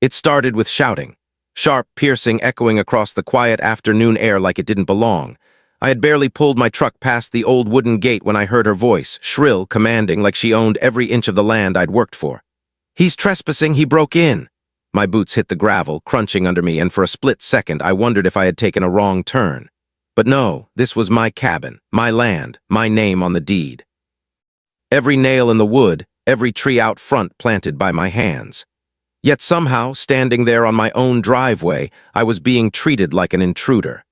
It started with shouting, sharp, piercing, echoing across the quiet afternoon air like it didn't belong. I had barely pulled my truck past the old wooden gate when I heard her voice, shrill, commanding, like she owned every inch of the land I'd worked for. "He's trespassing, he broke in!" My boots hit the gravel, crunching under me, and for a split second I wondered if I had taken a wrong turn. But no, this was my cabin, my land, my name on the deed. Every nail in the wood, every tree out front planted by my hands. Yet somehow, standing there on my own driveway, I was being treated like an intruder.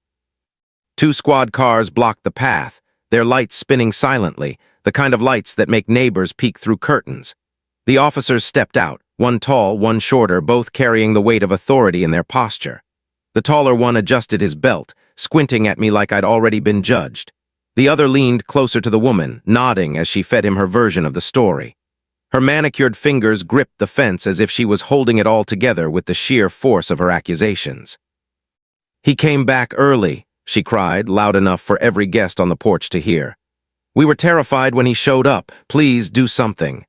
Two squad cars blocked the path, their lights spinning silently, the kind of lights that make neighbors peek through curtains. The officers stepped out, one tall, one shorter, both carrying the weight of authority in their posture. The taller one adjusted his belt, squinting at me like I'd already been judged. The other leaned closer to the woman, nodding as she fed him her version of the story. Her manicured fingers gripped the fence as if she was holding it all together with the sheer force of her accusations. "He came back early," she cried, loud enough for every guest on the porch to hear. "We were terrified when he showed up. Please do something."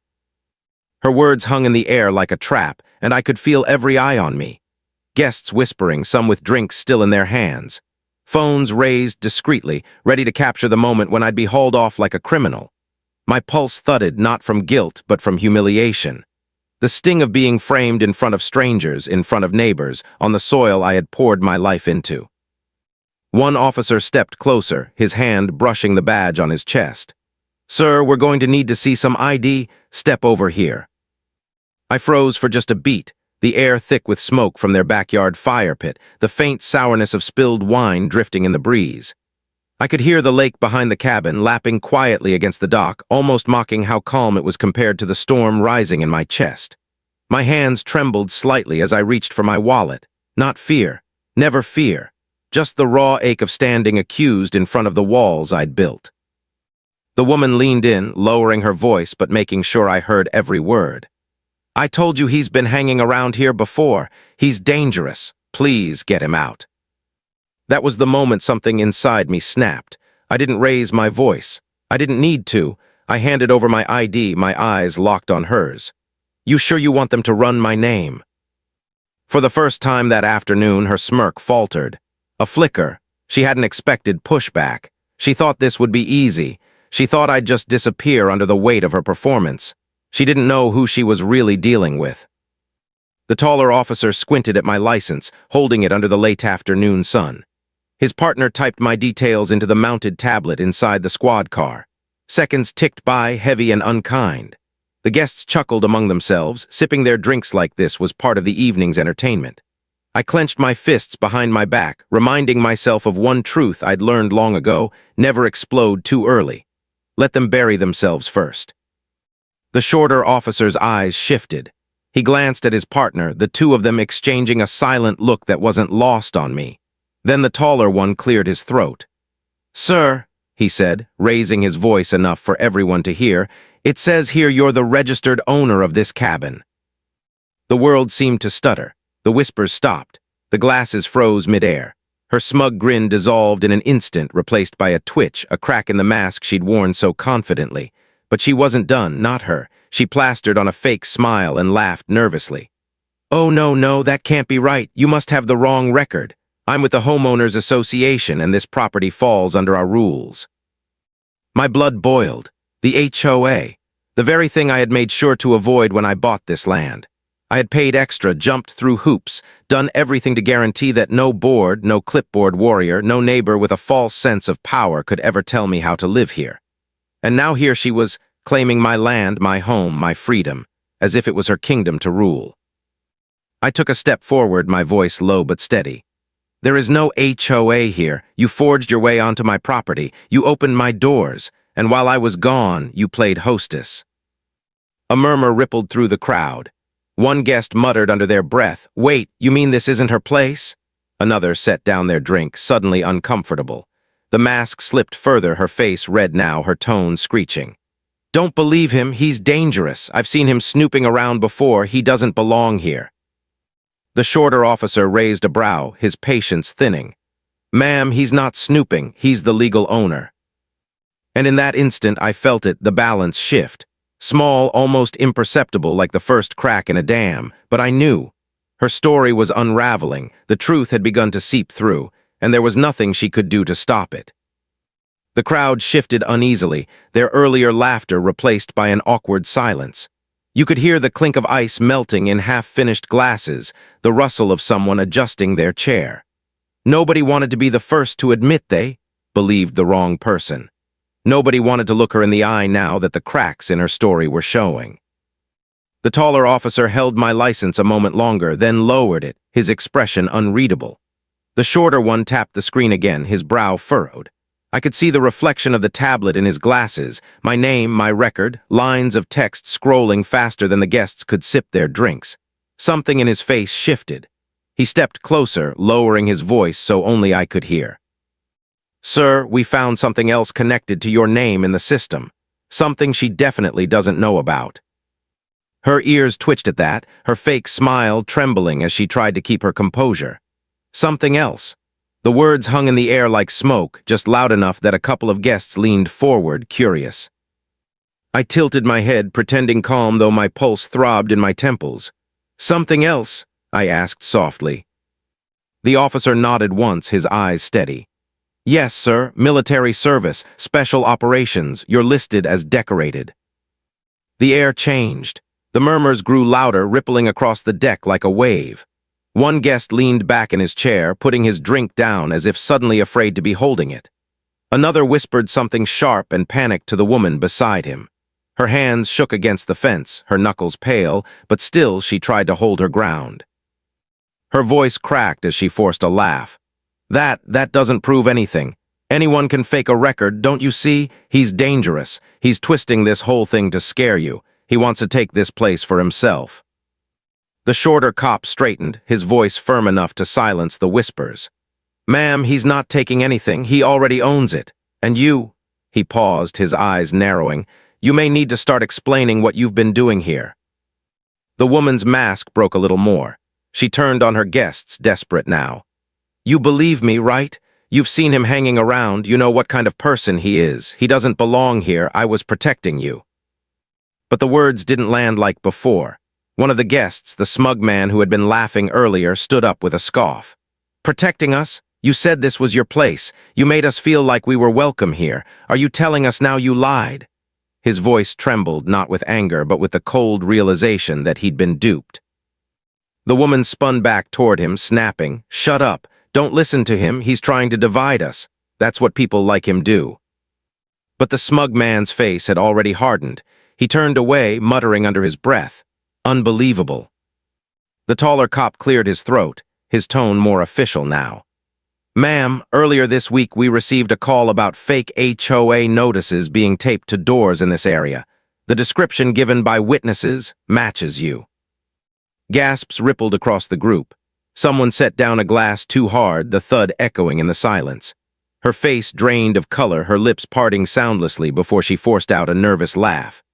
Her words hung in the air like a trap, and I could feel every eye on me. Guests whispering, some with drinks still in their hands. Phones raised discreetly, ready to capture the moment when I'd be hauled off like a criminal. My pulse thudded, not from guilt, but from humiliation. The sting of being framed in front of strangers, in front of neighbors, on the soil I had poured my life into. One officer stepped closer, his hand brushing the badge on his chest. "Sir, we're going to need to see some ID. Step over here." I froze for just a beat, the air thick with smoke from their backyard fire pit, the faint sourness of spilled wine drifting in the breeze. I could hear the lake behind the cabin lapping quietly against the dock, almost mocking how calm it was compared to the storm rising in my chest. My hands trembled slightly as I reached for my wallet. Not fear, never fear. Just the raw ache of standing accused in front of the walls I'd built. The woman leaned in, lowering her voice but making sure I heard every word. "I told you he's been hanging around here before. He's dangerous. Please get him out." That was the moment something inside me snapped. I didn't raise my voice. I didn't need to. I handed over my ID, my eyes locked on hers. "You sure you want them to run my name?" For the first time that afternoon, her smirk faltered. A flicker. She hadn't expected pushback. She thought this would be easy. She thought I'd just disappear under the weight of her performance. She didn't know who she was really dealing with. The taller officer squinted at my license, holding it under the late afternoon sun. His partner typed my details into the mounted tablet inside the squad car. Seconds ticked by, heavy and unkind. The guests chuckled among themselves. Sipping their drinks like this was part of the evening's entertainment. I clenched my fists behind my back, reminding myself of one truth I'd learned long ago: never explode too early. Let them bury themselves first. The shorter officer's eyes shifted. He glanced at his partner, the two of them exchanging a silent look that wasn't lost on me. Then the taller one cleared his throat. "Sir," he said, raising his voice enough for everyone to hear, "it says here you're the registered owner of this cabin." The world seemed to stutter. The whispers stopped. The glasses froze midair. Her smug grin dissolved in an instant, replaced by a twitch, a crack in the mask she'd worn so confidently. But she wasn't done, not her. She plastered on a fake smile and laughed nervously. "Oh, no, that can't be right. You must have the wrong record. I'm with the Homeowners Association, and this property falls under our rules." My blood boiled. The HOA. The very thing I had made sure to avoid when I bought this land. I had paid extra, jumped through hoops, done everything to guarantee that no board, no clipboard warrior, no neighbor with a false sense of power could ever tell me how to live here. And now here she was, claiming my land, my home, my freedom, as if it was her kingdom to rule. I took a step forward, my voice low but steady. "There is no HOA here. You forged your way onto my property. You opened my doors, and while I was gone, you played hostess." A murmur rippled through the crowd. One guest muttered under their breath, "Wait, you mean this isn't her place?" Another set down their drink, suddenly uncomfortable. The mask slipped further, her face red now, her tone screeching. "Don't believe him, he's dangerous. I've seen him snooping around before. He doesn't belong here." The shorter officer raised a brow, his patience thinning. "Ma'am, he's not snooping, he's the legal owner." And in that instant I felt it, the balance shift. Small, almost imperceptible, like the first crack in a dam, but I knew. Her story was unraveling, the truth had begun to seep through, and there was nothing she could do to stop it. The crowd shifted uneasily, their earlier laughter replaced by an awkward silence. You could hear the clink of ice melting in half-finished glasses, the rustle of someone adjusting their chair. Nobody wanted to be the first to admit they believed the wrong person. Nobody wanted to look her in the eye now that the cracks in her story were showing. The taller officer held my license a moment longer, then lowered it, his expression unreadable. The shorter one tapped the screen again, his brow furrowed. I could see the reflection of the tablet in his glasses, my name, my record, lines of text scrolling faster than the guests could sip their drinks. Something in his face shifted. He stepped closer, lowering his voice so only I could hear. "Sir, we found something else connected to your name in the system. Something she definitely doesn't know about." Her ears twitched at that, her fake smile trembling as she tried to keep her composure. Something else. The words hung in the air like smoke, just loud enough that a couple of guests leaned forward, curious. I tilted my head, pretending calm though my pulse throbbed in my temples. "Something else?" I asked softly. The officer nodded once, his eyes steady. "Yes, sir, military service, special operations, you're listed as decorated." The air changed. The murmurs grew louder, rippling across the deck like a wave. One guest leaned back in his chair, putting his drink down as if suddenly afraid to be holding it. Another whispered something sharp and panicked to the woman beside him. Her hands shook against the fence, her knuckles pale, but still she tried to hold her ground. Her voice cracked as she forced a laugh. That doesn't prove anything. Anyone can fake a record, don't you see? He's dangerous. He's twisting this whole thing to scare you. He wants to take this place for himself." The shorter cop straightened, his voice firm enough to silence the whispers. "Ma'am, he's not taking anything. He already owns it. And you," he paused, his eyes narrowing, "you may need to start explaining what you've been doing here." The woman's mask broke a little more. She turned on her guests, desperate now. "You believe me, right? You've seen him hanging around. You know what kind of person he is. He doesn't belong here. I was protecting you." But the words didn't land like before. One of the guests, the smug man who had been laughing earlier, stood up with a scoff. "Protecting us? You said this was your place. You made us feel like we were welcome here. Are you telling us now you lied?" His voice trembled, not with anger, but with the cold realization that he'd been duped. The woman spun back toward him, snapping, "Shut up. Don't listen to him. He's trying to divide us. That's what people like him do." But the smug man's face had already hardened. He turned away, muttering under his breath. "Unbelievable." The taller cop cleared his throat, his tone more official now. "Ma'am, earlier this week we received a call about fake HOA notices being taped to doors in this area. The description given by witnesses matches you." Gasps rippled across the group. Someone set down a glass too hard, the thud echoing in the silence. Her face drained of color, her lips parting soundlessly before she forced out a nervous laugh.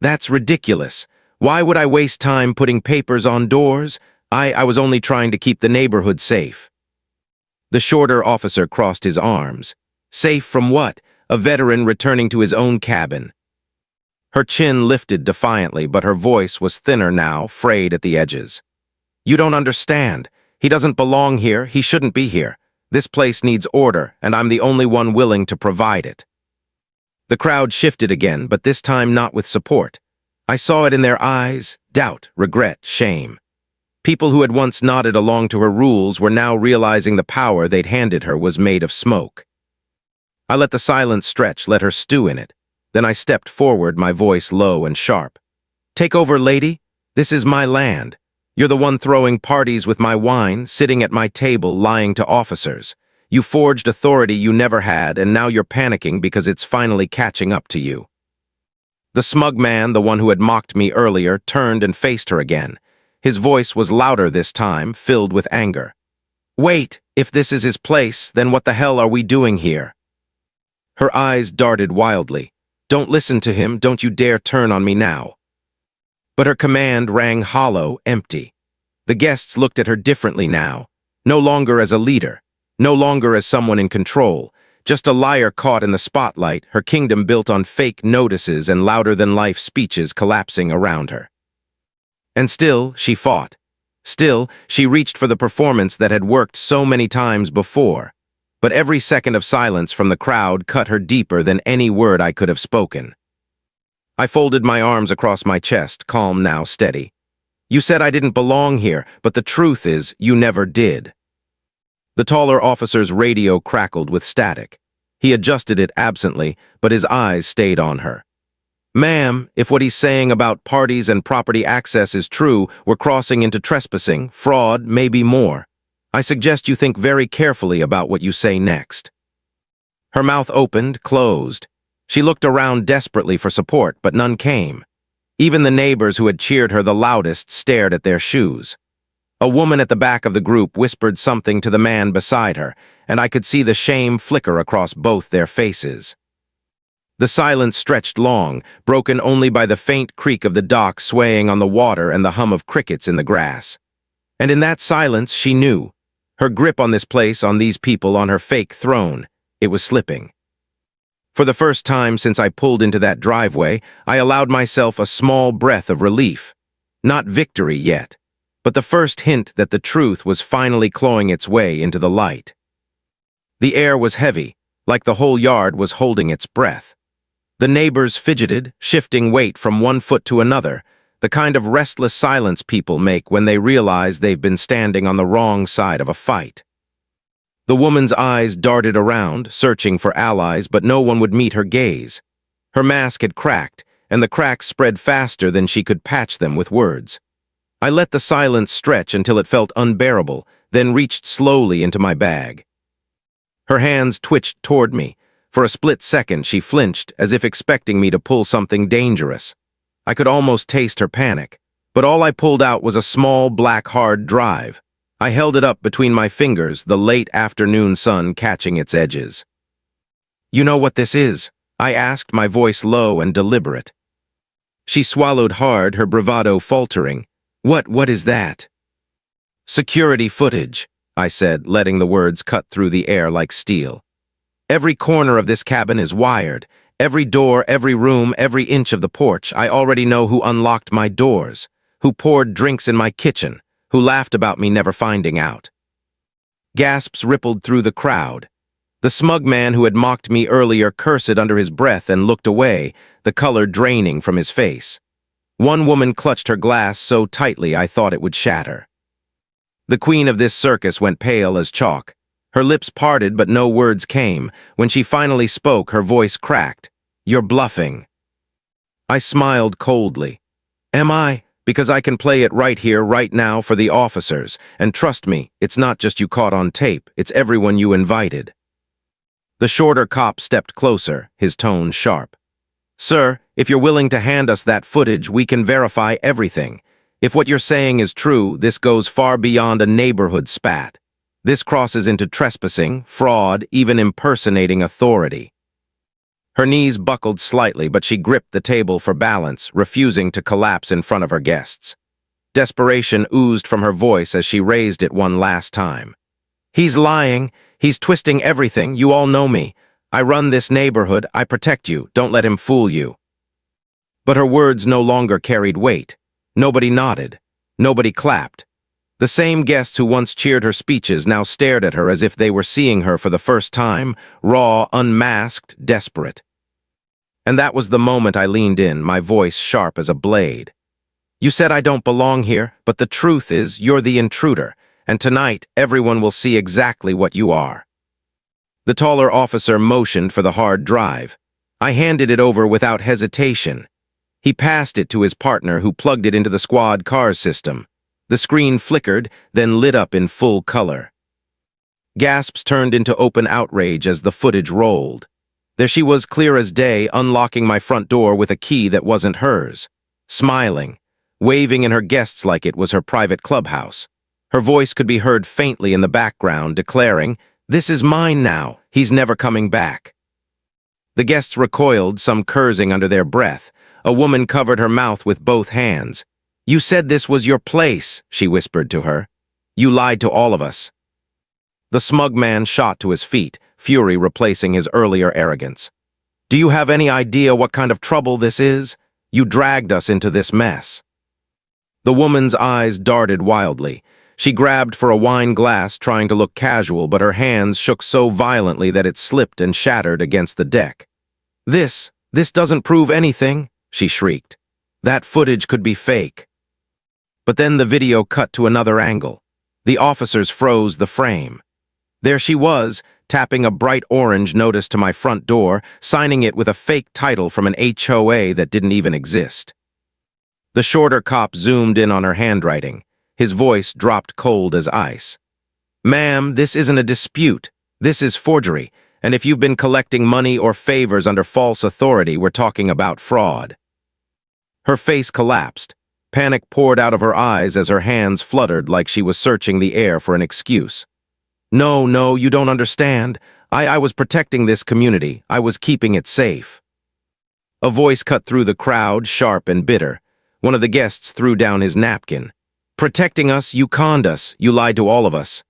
"That's ridiculous. Why would I waste time putting papers on doors? I was only trying to keep the neighborhood safe." The shorter officer crossed his arms. Safe from what? A veteran returning to his own cabin. Her chin lifted defiantly, but her voice was thinner now, frayed at the edges. "You don't understand. He doesn't belong here. He shouldn't be here. This place needs order, and I'm the only one willing to provide it." The crowd shifted again, but this time not with support. I saw it in their eyes, doubt, regret, shame. People who had once nodded along to her rules were now realizing the power they'd handed her was made of smoke. I let the silence stretch, let her stew in it. Then I stepped forward, my voice low and sharp. "Take over, lady. This is my land. You're the one throwing parties with my wine, sitting at my table, lying to officers. You forged authority you never had, and now you're panicking because it's finally catching up to you." The smug man, the one who had mocked me earlier, turned and faced her again. His voice was louder this time, filled with anger. "Wait, if this is his place, then what the hell are we doing here?" Her eyes darted wildly. "Don't listen to him, don't you dare turn on me now." But her command rang hollow, empty. The guests looked at her differently now, no longer as a leader, no longer as someone in control, just a liar caught in the spotlight, her kingdom built on fake notices and louder-than-life speeches collapsing around her. And still, she fought. Still, she reached for the performance that had worked so many times before. But every second of silence from the crowd cut her deeper than any word I could have spoken. I folded my arms across my chest, calm now, steady. You said I didn't belong here, but the truth is, you never did. The taller officer's radio crackled with static. He adjusted it absently, but his eyes stayed on her. Ma'am, if what he's saying about parties and property access is true, we're crossing into trespassing, fraud, maybe more. I suggest you think very carefully about what you say next. Her mouth opened, closed. She looked around desperately for support, but none came. Even the neighbors who had cheered her the loudest stared at their shoes. A woman at the back of the group whispered something to the man beside her, and I could see the shame flicker across both their faces. The silence stretched long, broken only by the faint creak of the dock swaying on the water and the hum of crickets in the grass. And in that silence, she knew. Her grip on this place, on these people, on her fake throne, it was slipping. For the first time since I pulled into that driveway, I allowed myself a small breath of relief. Not victory yet, but the first hint that the truth was finally clawing its way into the light. The air was heavy, like the whole yard was holding its breath. The neighbors fidgeted, shifting weight from one foot to another, the kind of restless silence people make when they realize they've been standing on the wrong side of a fight. The woman's eyes darted around, searching for allies, but no one would meet her gaze. Her mask had cracked, and the cracks spread faster than she could patch them with words. I let the silence stretch until it felt unbearable, then reached slowly into my bag. Her hands twitched toward me. For a split second, she flinched, as if expecting me to pull something dangerous. I could almost taste her panic, but all I pulled out was a small black hard drive. I held it up between my fingers, the late afternoon sun catching its edges. You know what this is? I asked, my voice low and deliberate. She swallowed hard, her bravado faltering. What is that? Security footage, I said, letting the words cut through the air like steel. Every corner of this cabin is wired. Every door, every room, every inch of the porch. I already know who unlocked my doors, who poured drinks in my kitchen, who laughed about me never finding out. Gasps rippled through the crowd. The smug man who had mocked me earlier cursed under his breath and looked away, the color draining from his face. One woman clutched her glass so tightly I thought it would shatter. The queen of this circus went pale as chalk. Her lips parted, but no words came. When she finally spoke, her voice cracked. You're bluffing. I smiled coldly. Am I? Because I can play it right here, right now for the officers. And trust me, it's not just you caught on tape, it's everyone you invited. The shorter cop stepped closer, his tone sharp. Sir, if you're willing to hand us that footage, we can verify everything. If what you're saying is true, this goes far beyond a neighborhood spat. This crosses into trespassing, fraud, even impersonating authority. Her knees buckled slightly, but she gripped the table for balance, refusing to collapse in front of her guests. Desperation oozed from her voice as she raised it one last time. He's lying. He's twisting everything. You all know me. I run this neighborhood. I protect you. Don't let him fool you. But her words no longer carried weight. Nobody nodded. Nobody clapped. The same guests who once cheered her speeches now stared at her as if they were seeing her for the first time, raw, unmasked, desperate. And that was the moment I leaned in, my voice sharp as a blade. You said I don't belong here, but the truth is you're the intruder, and tonight everyone will see exactly what you are. The taller officer motioned for the hard drive. I handed it over without hesitation. He passed it to his partner, who plugged it into the squad cars system. The screen flickered, then lit up in full color. Gasps turned into open outrage as the footage rolled. There she was, clear as day, unlocking my front door with a key that wasn't hers, smiling, waving in her guests like it was her private clubhouse. Her voice could be heard faintly in the background, declaring, "This is mine now. He's never coming back." The guests recoiled, some cursing under their breath. A woman covered her mouth with both hands. "You said this was your place," she whispered to her. "You lied to all of us." The smug man shot to his feet, fury replacing his earlier arrogance. "Do you have any idea what kind of trouble this is? You dragged us into this mess." The woman's eyes darted wildly. She grabbed for a wine glass, trying to look casual, but her hands shook so violently that it slipped and shattered against the deck. This doesn't prove anything," she shrieked. "That footage could be fake." But then the video cut to another angle. The officers froze the frame. There she was, tapping a bright orange notice to my front door, signing it with a fake title from an HOA that didn't even exist. The shorter cop zoomed in on her handwriting. His voice dropped cold as ice. "Ma'am, this isn't a dispute. This is forgery, and if you've been collecting money or favors under false authority, we're talking about fraud." Her face collapsed. Panic poured out of her eyes as her hands fluttered like she was searching the air for an excuse. No, you don't understand. I was protecting this community. I was keeping it safe." A voice cut through the crowd, sharp and bitter. One of the guests threw down his napkin. "Protecting us, you conned us. You lied to all of us."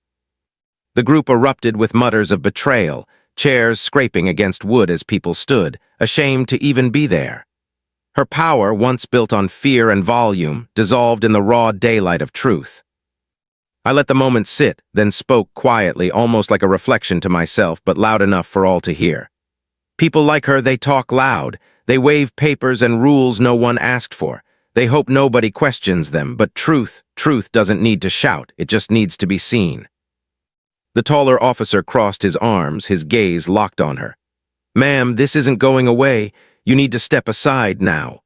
The group erupted with mutters of betrayal, chairs scraping against wood as people stood, ashamed to even be there. Her power, once built on fear and volume, dissolved in the raw daylight of truth. I let the moment sit, then spoke quietly, almost like a reflection to myself, but loud enough for all to hear. "People like her, they talk loud. They wave papers and rules no one asked for. They hope nobody questions them, but truth doesn't need to shout, it just needs to be seen." The taller officer crossed his arms, his gaze locked on her. "Ma'am, this isn't going away. You need to step aside now."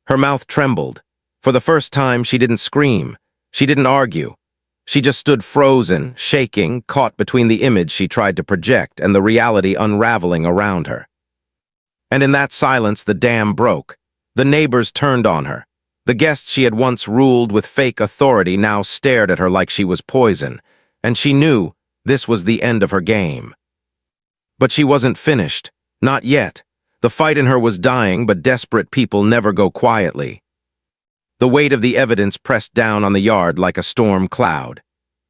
Her mouth trembled. For the first time, she didn't scream. She didn't argue. She just stood frozen, shaking, caught between the image she tried to project and the reality unraveling around her. And in that silence, the dam broke. The neighbors turned on her. The guests she had once ruled with fake authority now stared at her like she was poison, and she knew this was the end of her game. But she wasn't finished. Not yet. The fight in her was dying, but desperate people never go quietly. The weight of the evidence pressed down on the yard like a storm cloud.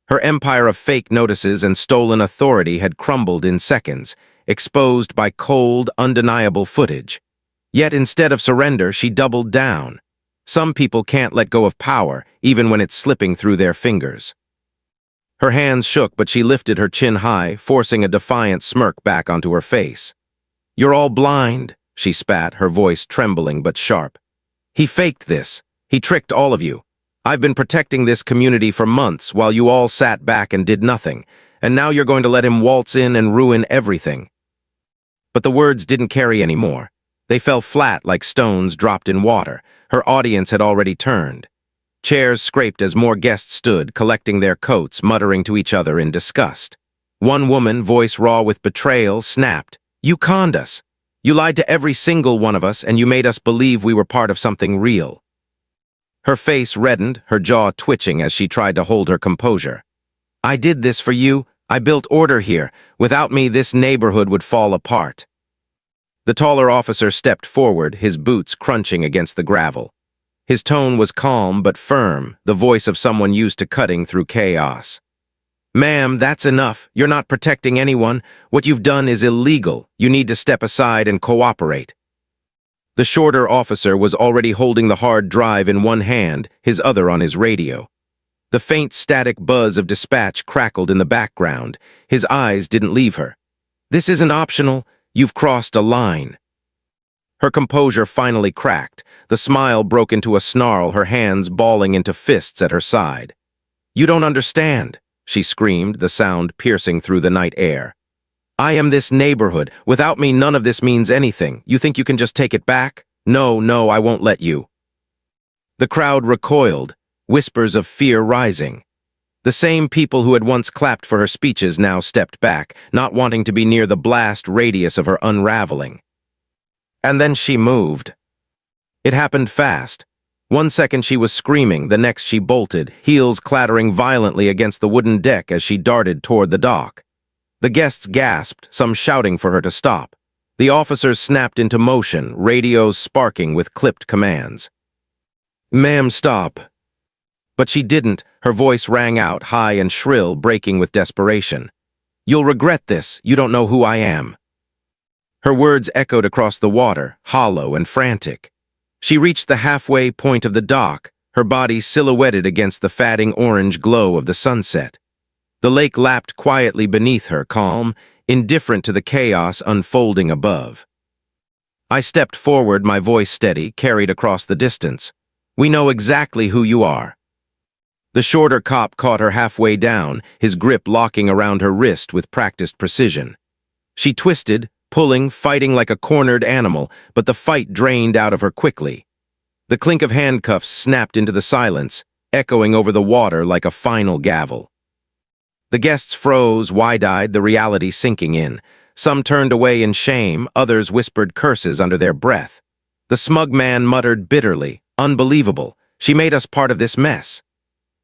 Her empire of fake notices and stolen authority had crumbled in seconds, exposed by cold, undeniable footage. Yet instead of surrender, she doubled down. Some people can't let go of power, even when it's slipping through their fingers. Her hands shook, but she lifted her chin high, forcing a defiant smirk back onto her face. "You're all blind," she spat, her voice trembling but sharp. "He faked this. He tricked all of you. I've been protecting this community for months while you all sat back and did nothing, and now you're going to let him waltz in and ruin everything." But the words didn't carry anymore. They fell flat like stones dropped in water. Her audience had already turned. Chairs scraped as more guests stood, collecting their coats, muttering to each other in disgust. One woman, voice raw with betrayal, snapped, "You conned us. You lied to every single one of us, and you made us believe we were part of something real." Her face reddened, her jaw twitching as she tried to hold her composure. "I did this for you. I built order here. Without me, this neighborhood would fall apart." The taller officer stepped forward, his boots crunching against the gravel. His tone was calm but firm, the voice of someone used to cutting through chaos. "Ma'am, that's enough. You're not protecting anyone. What you've done is illegal. You need to step aside and cooperate." The shorter officer was already holding the hard drive in one hand, his other on his radio. The faint static buzz of dispatch crackled in the background. His eyes didn't leave her. "This isn't optional. You've crossed a line." Her composure finally cracked. The smile broke into a snarl, her hands balling into fists at her side. "You don't understand," she screamed, the sound piercing through the night air. "I am this neighborhood. Without me, none of this means anything. You think you can just take it back? No, I won't let you." The crowd recoiled, whispers of fear rising. The same people who had once clapped for her speeches now stepped back, not wanting to be near the blast radius of her unraveling. And then she moved. It happened fast. One second she was screaming, the next she bolted, heels clattering violently against the wooden deck as she darted toward the dock. The guests gasped, some shouting for her to stop. The officers snapped into motion, radios sparking with clipped commands. "Ma'am, stop." But she didn't. Her voice rang out, high and shrill, breaking with desperation. "You'll regret this. You don't know who I am." Her words echoed across the water, hollow and frantic. She reached the halfway point of the dock, her body silhouetted against the fading orange glow of the sunset. The lake lapped quietly beneath her, calm, indifferent to the chaos unfolding above. I stepped forward, my voice steady, carried across the distance. "We know exactly who you are." The shorter cop caught her halfway down, his grip locking around her wrist with practiced precision. She twisted, pulling, fighting like a cornered animal, but the fight drained out of her quickly. The clink of handcuffs snapped into the silence, echoing over the water like a final gavel. The guests froze, wide-eyed, the reality sinking in. Some turned away in shame, others whispered curses under their breath. The smug man muttered bitterly, "Unbelievable, she made us part of this mess."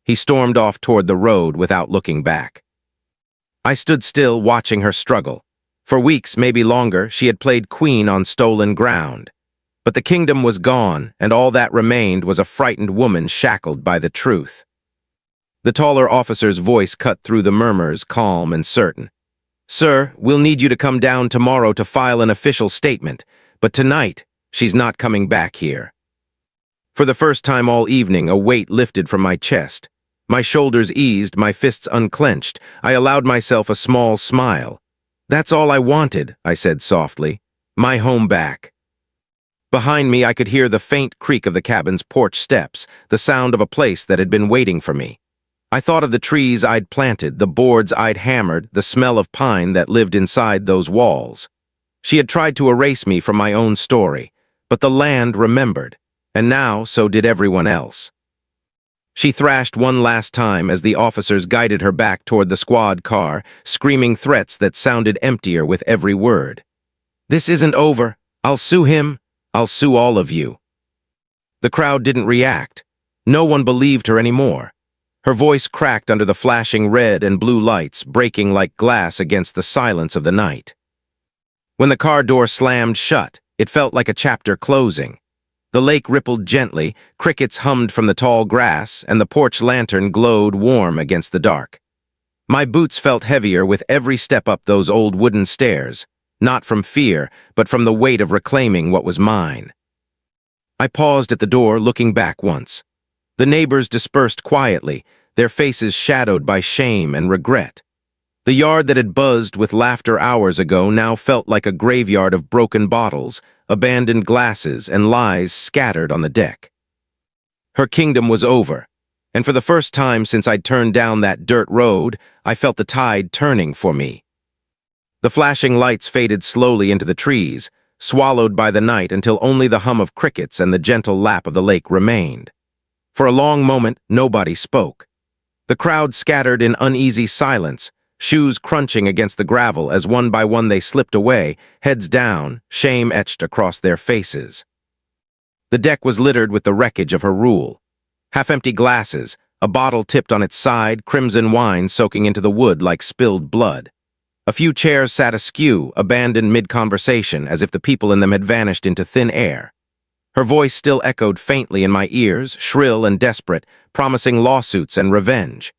He stormed off toward the road without looking back. I stood still, watching her struggle. For weeks, maybe longer, she had played queen on stolen ground. But the kingdom was gone, and all that remained was a frightened woman shackled by the truth. The taller officer's voice cut through the murmurs, calm and certain. "Sir, we'll need you to come down tomorrow to file an official statement, but tonight, she's not coming back here." For the first time all evening, a weight lifted from my chest. My shoulders eased, my fists unclenched. I allowed myself a small smile. "That's all I wanted," I said softly. "My home back." Behind me, I could hear the faint creak of the cabin's porch steps, the sound of a place that had been waiting for me. I thought of the trees I'd planted, the boards I'd hammered, the smell of pine that lived inside those walls. She had tried to erase me from my own story, but the land remembered, and now so did everyone else. She thrashed one last time as the officers guided her back toward the squad car, screaming threats that sounded emptier with every word. "This isn't over. I'll sue him. I'll sue all of you." The crowd didn't react. No one believed her anymore. Her voice cracked under the flashing red and blue lights, breaking like glass against the silence of the night. When the car door slammed shut, it felt like a chapter closing. The lake rippled gently, crickets hummed from the tall grass, and the porch lantern glowed warm against the dark. My boots felt heavier with every step up those old wooden stairs, not from fear, but from the weight of reclaiming what was mine. I paused at the door, looking back once. The neighbors dispersed quietly, their faces shadowed by shame and regret. The yard that had buzzed with laughter hours ago now felt like a graveyard of broken bottles, abandoned glasses, and lies scattered on the deck. Her kingdom was over, and for the first time since I'd turned down that dirt road, I felt the tide turning for me. The flashing lights faded slowly into the trees, swallowed by the night until only the hum of crickets and the gentle lap of the lake remained. For a long moment, nobody spoke. The crowd scattered in uneasy silence, shoes crunching against the gravel as one by one they slipped away, heads down, shame etched across their faces. The deck was littered with the wreckage of her rule. Half-empty glasses, a bottle tipped on its side, crimson wine soaking into the wood like spilled blood. A few chairs sat askew, abandoned mid-conversation, as if the people in them had vanished into thin air. Her voice still echoed faintly in my ears, shrill and desperate, promising lawsuits and revenge.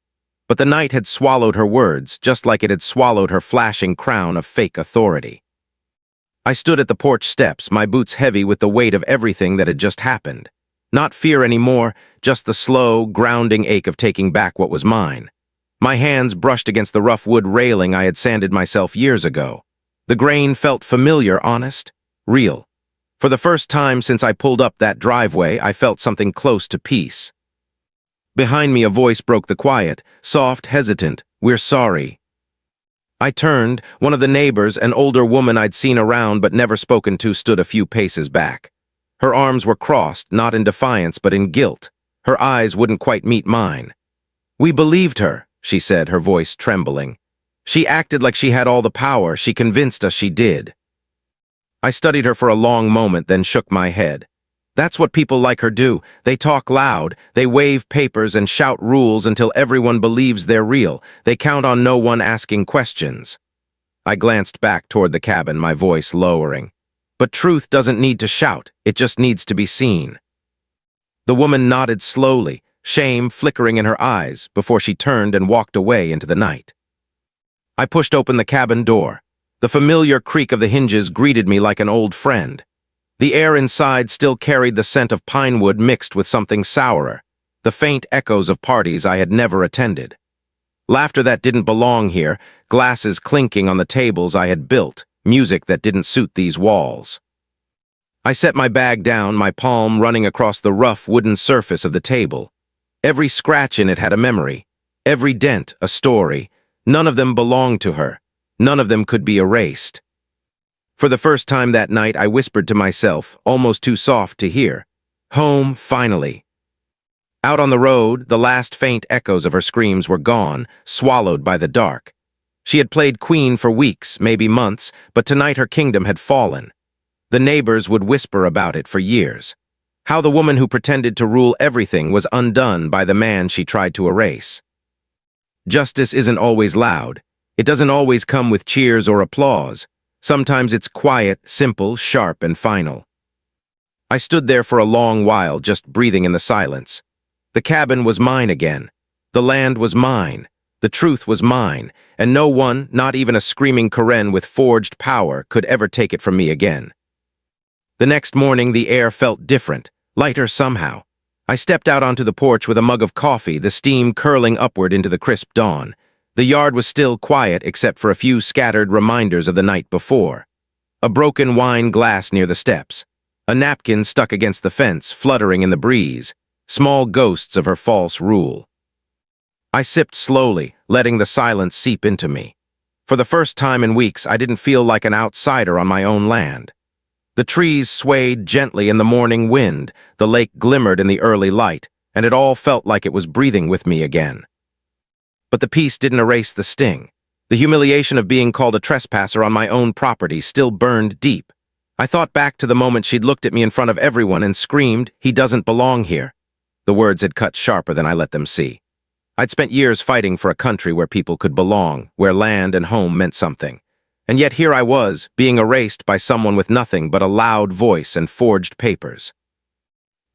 But the night had swallowed her words, just like it had swallowed her flashing crown of fake authority. I stood at the porch steps, my boots heavy with the weight of everything that had just happened. Not fear anymore, just the slow, grounding ache of taking back what was mine. My hands brushed against the rough wood railing I had sanded myself years ago. The grain felt familiar, honest, real. For the first time since I pulled up that driveway, I felt something close to peace. Behind me, a voice broke the quiet, soft, hesitant, "We're sorry." I turned. One of the neighbors, an older woman I'd seen around but never spoken to, stood a few paces back. Her arms were crossed, not in defiance but in guilt. Her eyes wouldn't quite meet mine. "We believed her," she said, her voice trembling. "She acted like she had all the power. She convinced us she did." I studied her for a long moment, then shook my head. That's what people like her do. They talk loud, they wave papers and shout rules until everyone believes they're real. They count on no one asking questions. I glanced back toward the cabin, my voice lowering. But truth doesn't need to shout, it just needs to be seen. The woman nodded slowly, shame flickering in her eyes, before she turned and walked away into the night. I pushed open the cabin door. The familiar creak of the hinges greeted me like an old friend. The air inside still carried the scent of pine wood mixed with something sourer, the faint echoes of parties I had never attended. Laughter that didn't belong here, glasses clinking on the tables I had built, music that didn't suit these walls. I set my bag down, my palm running across the rough wooden surface of the table. Every scratch in it had a memory, every dent a story. None of them belonged to her. None of them could be erased. For the first time that night, I whispered to myself, almost too soft to hear, "Home, finally." Out on the road, the last faint echoes of her screams were gone, swallowed by the dark. She had played queen for weeks, maybe months, but tonight her kingdom had fallen. The neighbors would whisper about it for years. How the woman who pretended to rule everything was undone by the man she tried to erase. Justice isn't always loud. It doesn't always come with cheers or applause. Sometimes it's quiet, simple, sharp, and final. I stood there for a long while, just breathing in the silence. The cabin was mine again. The land was mine. The truth was mine, and no one, not even a screaming Karen with forged power, could ever take it from me again. The next morning, the air felt different, lighter somehow. I stepped out onto the porch with a mug of coffee, the steam curling upward into the crisp dawn. The yard was still quiet except for a few scattered reminders of the night before. A broken wine glass near the steps. A napkin stuck against the fence, fluttering in the breeze. Small ghosts of her false rule. I sipped slowly, letting the silence seep into me. For the first time in weeks, I didn't feel like an outsider on my own land. The trees swayed gently in the morning wind, the lake glimmered in the early light, and it all felt like it was breathing with me again. But the peace didn't erase the sting. The humiliation of being called a trespasser on my own property still burned deep. I thought back to the moment she'd looked at me in front of everyone and screamed, "He doesn't belong here." The words had cut sharper than I let them see. I'd spent years fighting for a country where people could belong, where land and home meant something. And yet here I was, being erased by someone with nothing but a loud voice and forged papers.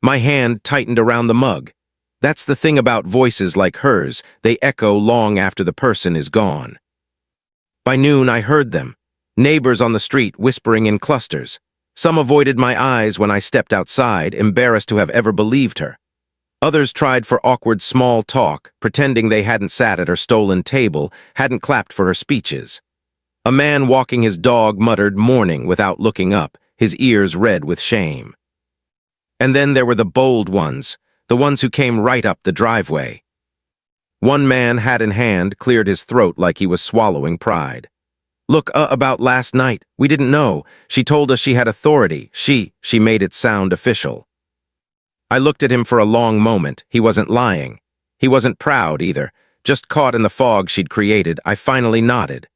My hand tightened around the mug. That's the thing about voices like hers, they echo long after the person is gone. By noon, I heard them. Neighbors on the street whispering in clusters. Some avoided my eyes when I stepped outside, embarrassed to have ever believed her. Others tried for awkward small talk, pretending they hadn't sat at her stolen table, hadn't clapped for her speeches. A man walking his dog muttered "morning" without looking up, his ears red with shame. And then there were the bold ones, the ones who came right up the driveway. One man, hat in hand, cleared his throat like he was swallowing pride. "Look, about last night. We didn't know. She told us she had authority. She made it sound official." I looked at him for a long moment. He wasn't lying. He wasn't proud either. Just caught in the fog she'd created, I finally nodded.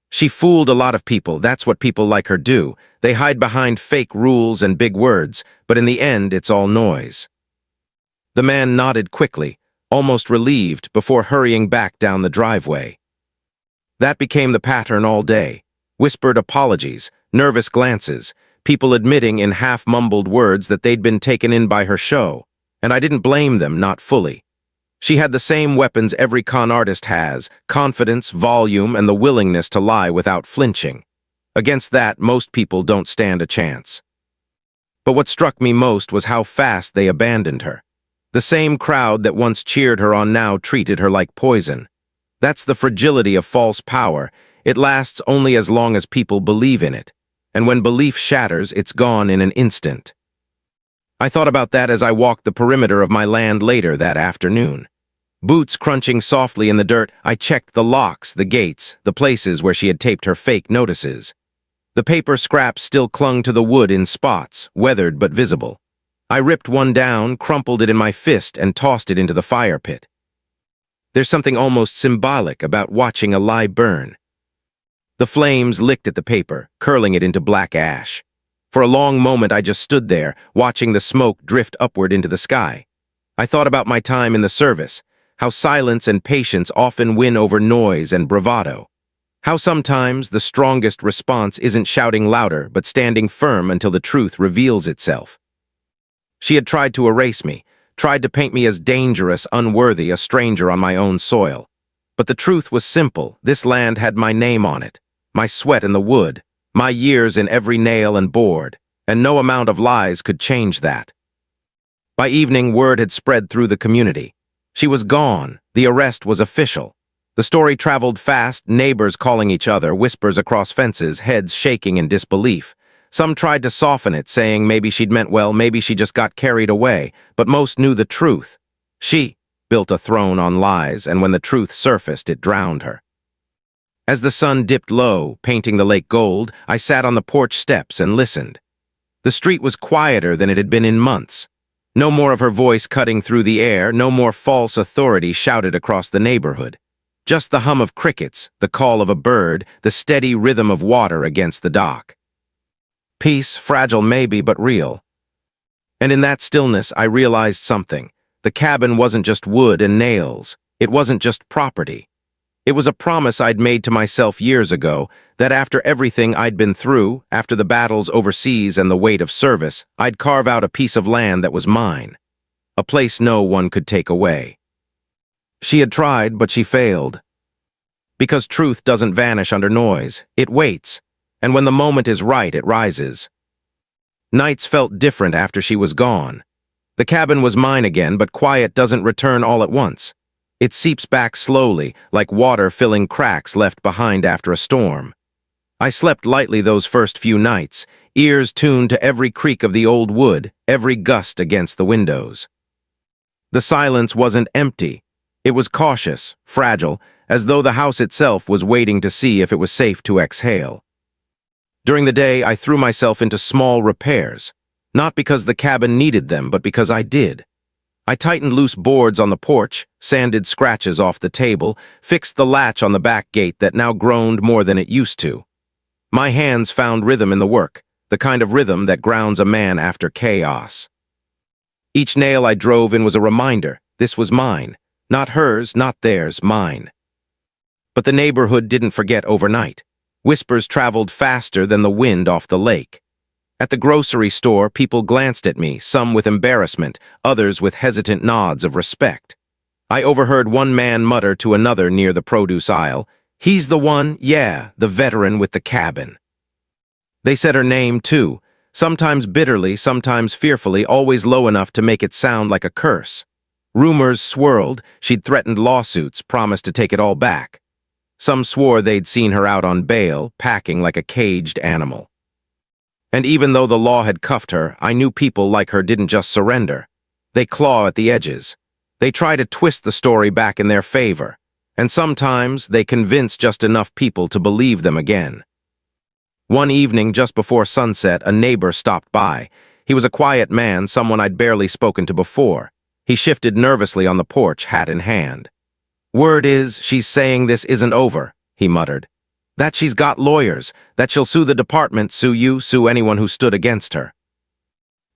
She fooled a lot of people. That's what people like her do. They hide behind fake rules and big words, but in the end, it's all noise. The man nodded quickly, almost relieved, before hurrying back down the driveway. That became the pattern all day. Whispered apologies, nervous glances, people admitting in half-mumbled words that they'd been taken in by her show, and I didn't blame them, not fully. She had the same weapons every con artist has, confidence, volume, and the willingness to lie without flinching. Against that, most people don't stand a chance. But what struck me most was how fast they abandoned her. The same crowd that once cheered her on now treated her like poison. That's the fragility of false power. It lasts only as long as people believe in it. And when belief shatters, it's gone in an instant. I thought about that as I walked the perimeter of my land later that afternoon. Boots crunching softly in the dirt, I checked the locks, the gates, the places where she had taped her fake notices. The paper scraps still clung to the wood in spots, weathered but visible. I ripped one down, crumpled it in my fist, and tossed it into the fire pit. There's something almost symbolic about watching a lie burn. The flames licked at the paper, curling it into black ash. For a long moment I just stood there, watching the smoke drift upward into the sky. I thought about my time in the service, how silence and patience often win over noise and bravado. How sometimes the strongest response isn't shouting louder, but standing firm until the truth reveals itself. She had tried to erase me, tried to paint me as dangerous, unworthy, a stranger on my own soil. But the truth was simple. This land had my name on it, my sweat in the wood, my years in every nail and board, and no amount of lies could change that. By evening, word had spread through the community. She was gone. The arrest was official. The story traveled fast, neighbors calling each other, whispers across fences, heads shaking in disbelief. Some tried to soften it, saying maybe she'd meant well, maybe she just got carried away, but most knew the truth. She built a throne on lies, and when the truth surfaced, it drowned her. As the sun dipped low, painting the lake gold, I sat on the porch steps and listened. The street was quieter than it had been in months. No more of her voice cutting through the air, no more false authority shouted across the neighborhood. Just the hum of crickets, the call of a bird, the steady rhythm of water against the dock. Peace, fragile maybe, but real. And in that stillness, I realized something. The cabin wasn't just wood and nails. It wasn't just property. It was a promise I'd made to myself years ago, that after everything I'd been through, after the battles overseas and the weight of service, I'd carve out a piece of land that was mine. A place no one could take away. She had tried, but she failed. Because truth doesn't vanish under noise, it waits, and when the moment is right, it rises. Nights felt different after she was gone. The cabin was mine again, but quiet doesn't return all at once. It seeps back slowly, like water filling cracks left behind after a storm. I slept lightly those first few nights, ears tuned to every creak of the old wood, every gust against the windows. The silence wasn't empty. It was cautious, fragile, as though the house itself was waiting to see if it was safe to exhale. During the day, I threw myself into small repairs, not because the cabin needed them, but because I did. I tightened loose boards on the porch, sanded scratches off the table, fixed the latch on the back gate that now groaned more than it used to. My hands found rhythm in the work, the kind of rhythm that grounds a man after chaos. Each nail I drove in was a reminder, this was mine. Not hers, not theirs, mine. But the neighborhood didn't forget overnight. Whispers traveled faster than the wind off the lake. At the grocery store, people glanced at me, some with embarrassment, others with hesitant nods of respect. I overheard one man mutter to another near the produce aisle, "He's the one, yeah, the veteran with the cabin." They said her name, too, sometimes bitterly, sometimes fearfully, always low enough to make it sound like a curse. Rumors swirled, she'd threatened lawsuits, promised to take it all back. Some swore they'd seen her out on bail, packing like a caged animal. And even though the law had cuffed her, I knew people like her didn't just surrender. They claw at the edges. They try to twist the story back in their favor. And sometimes they convince just enough people to believe them again. One evening, just before sunset, a neighbor stopped by. He was a quiet man, someone I'd barely spoken to before. He shifted nervously on the porch, hat in hand. "Word is, she's saying this isn't over," he muttered. "That she's got lawyers, that she'll sue the department, sue you, sue anyone who stood against her."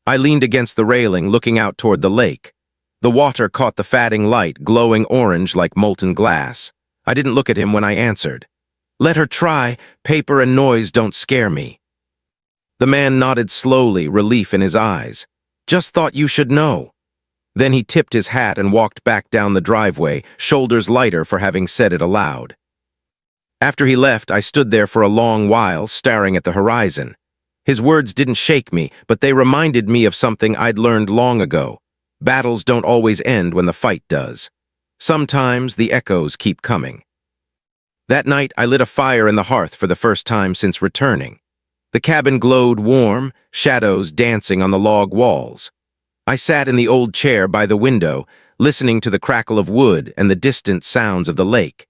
I leaned against the railing, looking out toward the lake. The water caught the fading light, glowing orange like molten glass. I didn't look at him when I answered. "Let her try. Paper and noise don't scare me." The man nodded slowly, relief in his eyes. "Just thought you should know." Then he tipped his hat and walked back down the driveway, shoulders lighter for having said it aloud. After he left, I stood there for a long while, staring at the horizon. His words didn't shake me, but they reminded me of something I'd learned long ago. Battles don't always end when the fight does. Sometimes the echoes keep coming. That night, I lit a fire in the hearth for the first time since returning. The cabin glowed warm, shadows dancing on the log walls. I sat in the old chair by the window, listening to the crackle of wood and the distant sounds of the lake.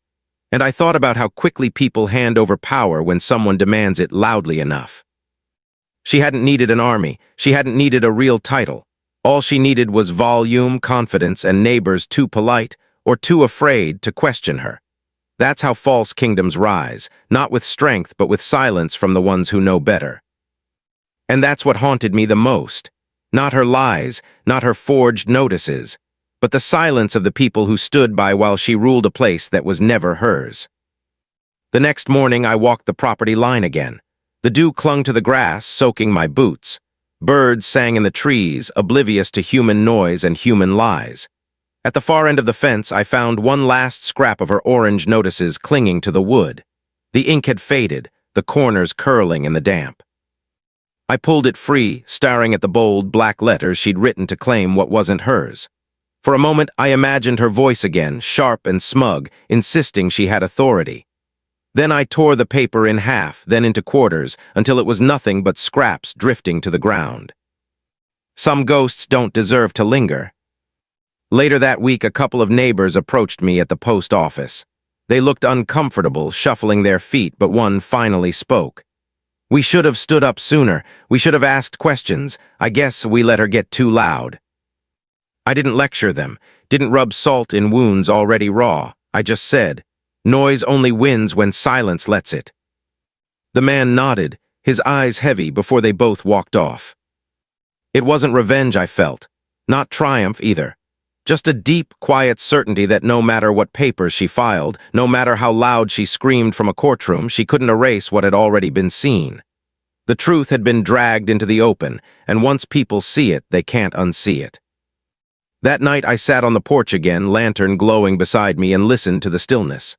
And I thought about how quickly people hand over power when someone demands it loudly enough. She hadn't needed an army. She hadn't needed a real title. All she needed was volume, confidence, and neighbors too polite or too afraid to question her. That's how false kingdoms rise, not with strength but with silence from the ones who know better. And that's what haunted me the most. Not her lies, not her forged notices, but the silence of the people who stood by while she ruled a place that was never hers. The next morning, I walked the property line again. The dew clung to the grass, soaking my boots. Birds sang in the trees, oblivious to human noise and human lies. At the far end of the fence, I found one last scrap of her orange notices clinging to the wood. The ink had faded, the corners curling in the damp. I pulled it free, staring at the bold, black letters she'd written to claim what wasn't hers. For a moment, I imagined her voice again, sharp and smug, insisting she had authority. Then I tore the paper in half, then into quarters, until it was nothing but scraps drifting to the ground. Some ghosts don't deserve to linger. Later that week, a couple of neighbors approached me at the post office. They looked uncomfortable, shuffling their feet, but one finally spoke. "We should have stood up sooner. We should have asked questions. I guess we let her get too loud." I didn't lecture them, didn't rub salt in wounds already raw. I just said, "Noise only wins when silence lets it." The man nodded, his eyes heavy, before they both walked off. It wasn't revenge I felt, not triumph either. Just a deep, quiet certainty that no matter what papers she filed, no matter how loud she screamed from a courtroom, she couldn't erase what had already been seen. The truth had been dragged into the open, and once people see it, they can't unsee it. That night I sat on the porch again, lantern glowing beside me, and listened to the stillness.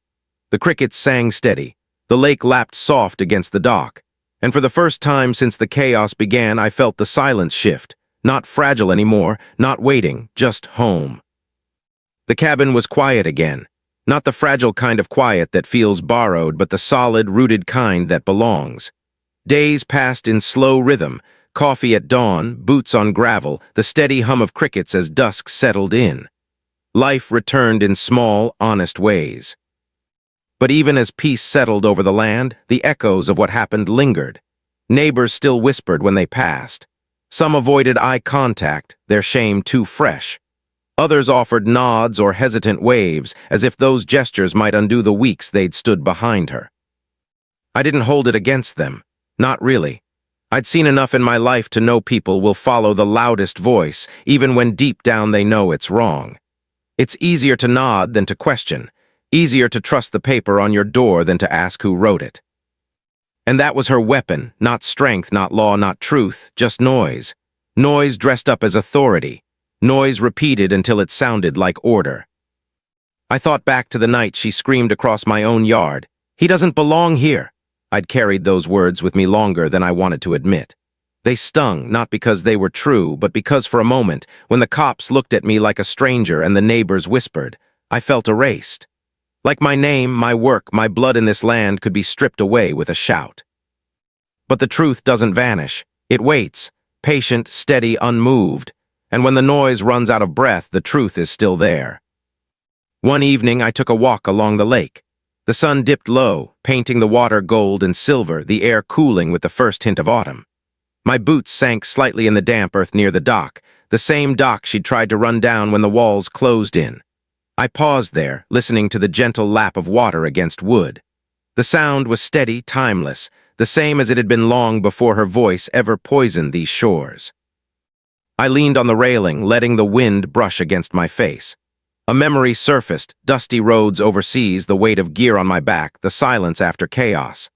The crickets sang steady, the lake lapped soft against the dock, and for the first time since the chaos began, I felt the silence shift. Not fragile anymore, not waiting, just home. The cabin was quiet again. Not the fragile kind of quiet that feels borrowed, but the solid, rooted kind that belongs. Days passed in slow rhythm, coffee at dawn, boots on gravel, the steady hum of crickets as dusk settled in. Life returned in small, honest ways. But even as peace settled over the land, the echoes of what happened lingered. Neighbors still whispered when they passed. Some avoided eye contact, their shame too fresh. Others offered nods or hesitant waves, as if those gestures might undo the weeks they'd stood behind her. I didn't hold it against them. Not really. I'd seen enough in my life to know people will follow the loudest voice, even when deep down they know it's wrong. It's easier to nod than to question, easier to trust the paper on your door than to ask who wrote it. And that was her weapon, not strength, not law, not truth, just noise. Noise dressed up as authority. Noise repeated until it sounded like order. I thought back to the night she screamed across my own yard, "He doesn't belong here." I'd carried those words with me longer than I wanted to admit. They stung, not because they were true, but because for a moment, when the cops looked at me like a stranger and the neighbors whispered, I felt erased. Like my name, my work, my blood in this land could be stripped away with a shout. But the truth doesn't vanish. It waits, patient, steady, unmoved. And when the noise runs out of breath, the truth is still there. One evening, I took a walk along the lake. The sun dipped low, painting the water gold and silver, the air cooling with the first hint of autumn. My boots sank slightly in the damp earth near the dock, the same dock she'd tried to run down when the walls closed in. I paused there, listening to the gentle lap of water against wood. The sound was steady, timeless, the same as it had been long before her voice ever poisoned these shores. I leaned on the railing, letting the wind brush against my face. A memory surfaced, dusty roads overseas, the weight of gear on my back, the silence after chaos.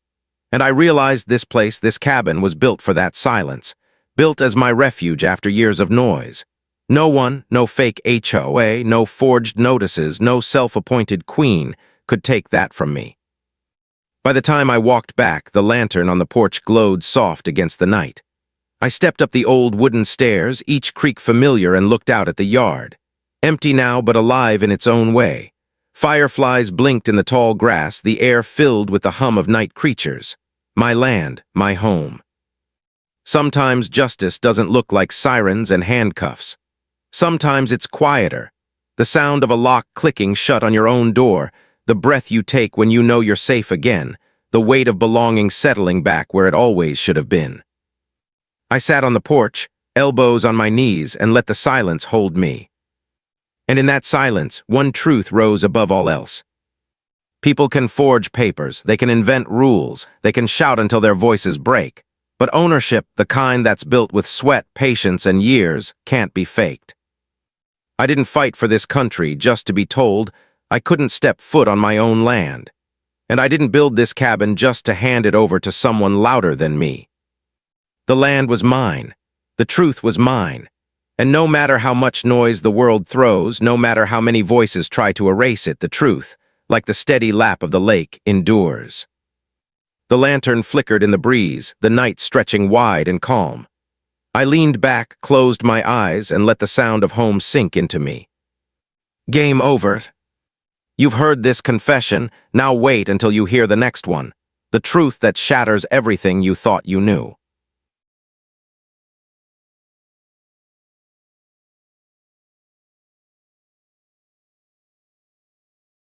And I realized this place, this cabin, was built for that silence, built as my refuge after years of noise. No one, no fake HOA, no forged notices, no self-appointed queen could take that from me. By the time I walked back, the lantern on the porch glowed soft against the night. I stepped up the old wooden stairs, each creak familiar, and looked out at the yard. Empty now, but alive in its own way. Fireflies blinked in the tall grass, the air filled with the hum of night creatures. My land, my home. Sometimes justice doesn't look like sirens and handcuffs. Sometimes it's quieter. The sound of a lock clicking shut on your own door, the breath you take when you know you're safe again, the weight of belonging settling back where it always should have been. I sat on the porch, elbows on my knees, and let the silence hold me. And in that silence, one truth rose above all else. People can forge papers, they can invent rules, they can shout until their voices break. But ownership, the kind that's built with sweat, patience, and years, can't be faked. I didn't fight for this country just to be told I couldn't step foot on my own land. And I didn't build this cabin just to hand it over to someone louder than me. The land was mine. The truth was mine. And no matter how much noise the world throws, no matter how many voices try to erase it, the truth, like the steady lap of the lake, endures. The lantern flickered in the breeze, the night stretching wide and calm. I leaned back, closed my eyes, and let the sound of home sink into me. Game over. You've heard this confession, now wait until you hear the next one. The truth that shatters everything you thought you knew.